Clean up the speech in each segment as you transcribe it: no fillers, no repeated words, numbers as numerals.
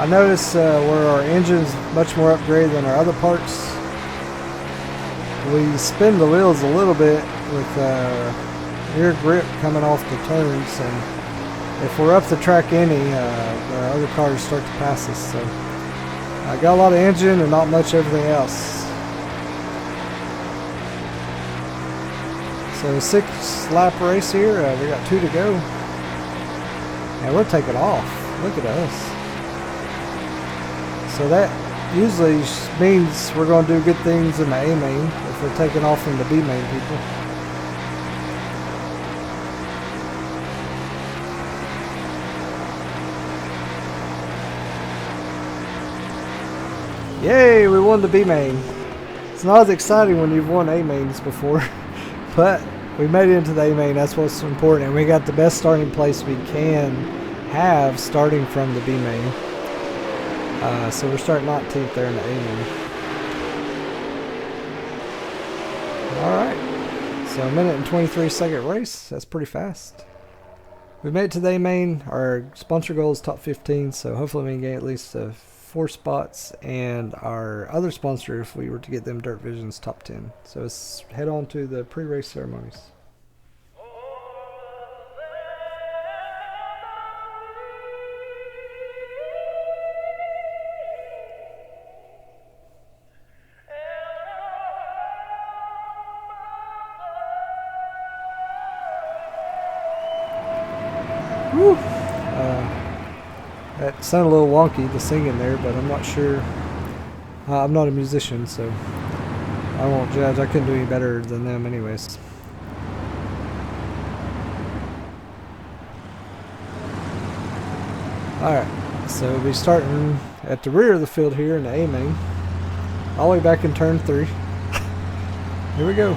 I noticed where our engine's much more upgraded than our other parts. We spin the wheels a little bit with rear grip coming off the turns, and if we're up the track any, the other cars start to pass us. So I got a lot of engine and not much everything else. So 6 lap race here. We got 2 to go, and we're taking off. Look at us. So that usually means we're going to do good things in the A main if we're taking off from the B main people. Yay, we won the B main. It's not as exciting when you've won A mains before, but we made it into the A main. That's what's important, and we got the best starting place we can have starting from the B main. So we're starting 19th there in the A main. Alright, so a 1:23 race. That's pretty fast. We made it to the A main. Our sponsor goal is top 15, so hopefully we can get at least 4 spots, and our other sponsor, if we were to get them, Dirt Vision's top 10. So let's head on to the pre-race ceremonies. Woo! That sounded a little wonky, the singing there, but I'm not sure. I'm not a musician, so I won't judge. I couldn't do any better than them anyways. Alright, so we'll be starting at the rear of the field here in the A main, all the way back in turn 3. Here we go.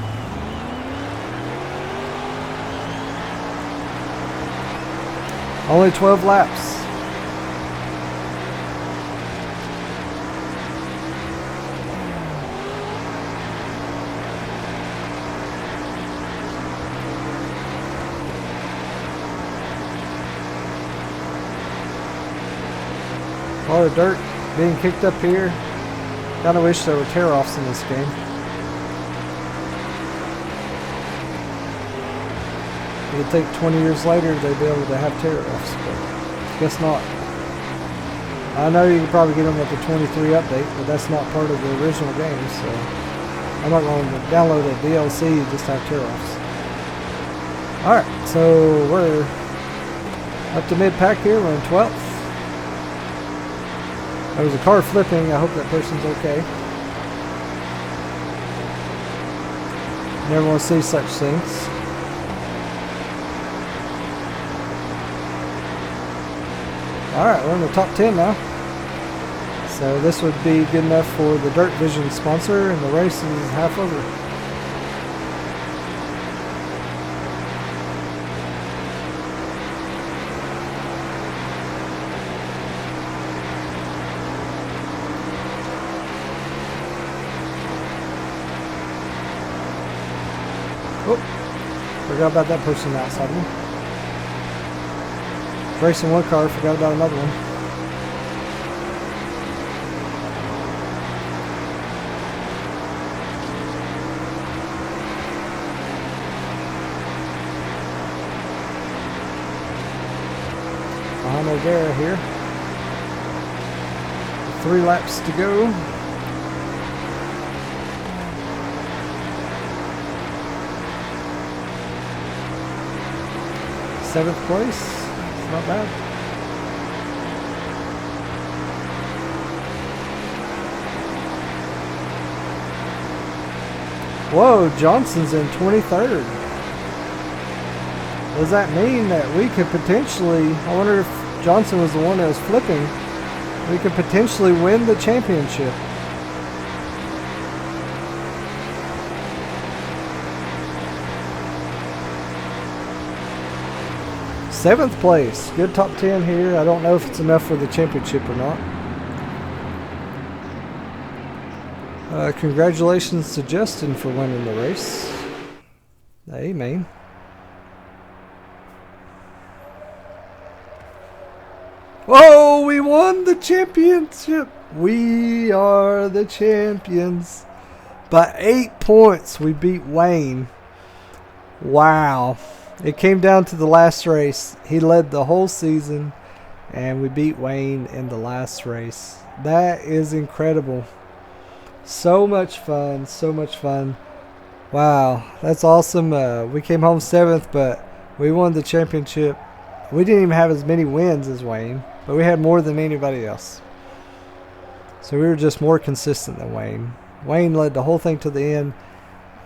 Only 12 laps. A lot of dirt being kicked up here. Kinda wish there were tear-offs in this game. You'd think 20 years later they'd be able to have tear-offs, but guess not. I know you can probably get them with the 23 update, but that's not part of the original game, so I'm not going to download a DLC just to have tear-offs. Alright, so we're up to mid-pack here. We're in 12th. There was a car flipping. I hope that person's okay. Never want to see such things. Alright, we're in the top 10 now. So this would be good enough for the Dirt Vision sponsor, and the race is half over. Oh, forgot about that person outside me. Racing one car, forgot about another one. Behind O'Gara here. 3 laps to go. Seventh place. Not bad. Whoa, Johnson's in 23rd. Does that mean that we could potentially, I wonder if Johnson was the one that was flipping, we could potentially win the championship. Seventh place. Good top 10 here. I don't know if it's enough for the championship or not. Congratulations to Justin for winning the race. The A main. Whoa! we won the championship. We are the champions. By 8 points, we beat Wayne. Wow. It came down to the last race. He led the whole season, and we beat Wayne in the last race. That is incredible. So much fun. So much fun. Wow. That's awesome. We came home 7th, but we won the championship. We didn't even have as many wins as Wayne, but we had more than anybody else. So we were just more consistent than Wayne. Wayne led the whole thing to the end,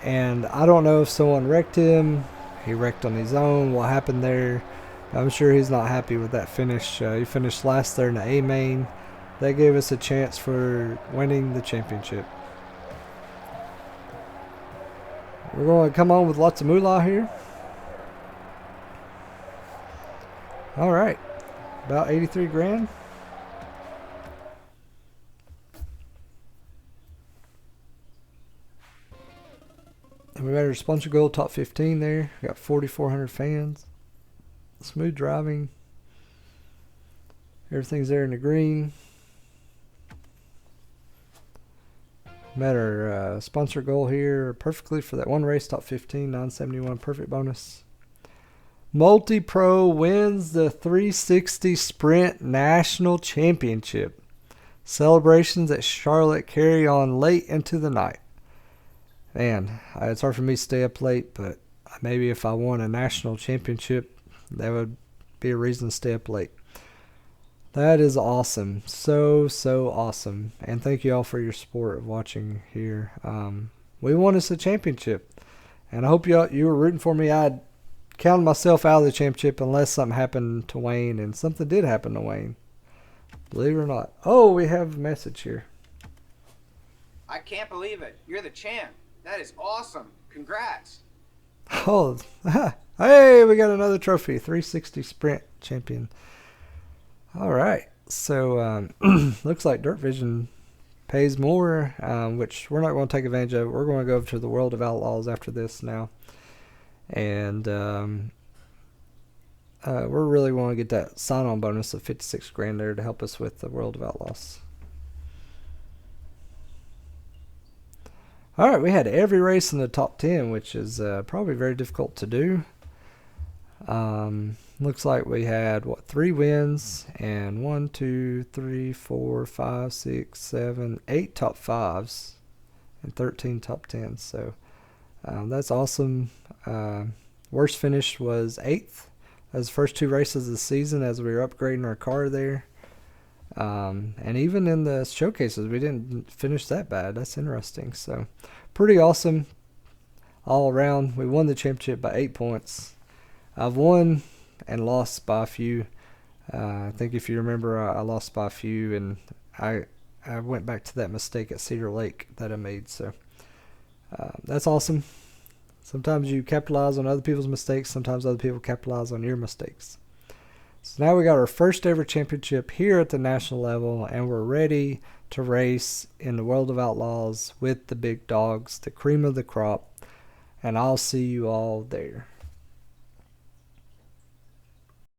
and I don't know if someone wrecked him. He wrecked on his own. What happened there? I'm sure he's not happy with that finish. He finished last there in the A main. That gave us a chance for winning the championship. We're going to come on with lots of moolah here. All right, about 83 grand. And we made our sponsor goal top 15 there. We got 4,400 fans. Smooth driving. Everything's there in the green. Met our sponsor goal here perfectly for that one race, top 15, 971, perfect bonus. Multi-Pro wins the 360 Sprint National Championship. Celebrations at Charlotte carry on late into the night. Man, it's hard for me to stay up late, but maybe if I won a national championship, that would be a reason to stay up late. That is awesome. So awesome. And thank you all for your support of watching here. We won us a championship. And I hope you were rooting for me. I'd counted myself out of the championship unless something happened to Wayne. And something did happen to Wayne. Believe it or not. Oh, we have a message here. I can't believe it. You're the champ. That is awesome. Congrats. Oh, hey, we got another trophy. 360 Sprint champion. All right. So, looks like Dirt Vision pays more, which we're not going to take advantage of. We're going to go over to the World of Outlaws after this now. And we're really want to get that sign-on bonus of 56 grand there to help us with the World of Outlaws. All right, we had every race in the top 10, which is probably very difficult to do. Looks like we had, 3 wins and 1, 2, 3, 4, 5, 6, 7, 8 top 5s and 13 top 10s. So that's awesome. Worst finish was 8th. That was the first 2 races of the season as we were upgrading our car there. And even in the showcases, we didn't finish that bad. That's interesting. So, pretty awesome all around. We won the championship by 8 points. I've won and lost by a few. I think if you remember, I lost by a few, and I went back to that mistake at Cedar Lake that I made. So, that's awesome. Sometimes you capitalize on other people's mistakes. Sometimes other people capitalize on your mistakes. So now we got our first ever championship here at the national level, and we're ready to race in the World of Outlaws with the big dogs, the cream of the crop, and I'll see you all there.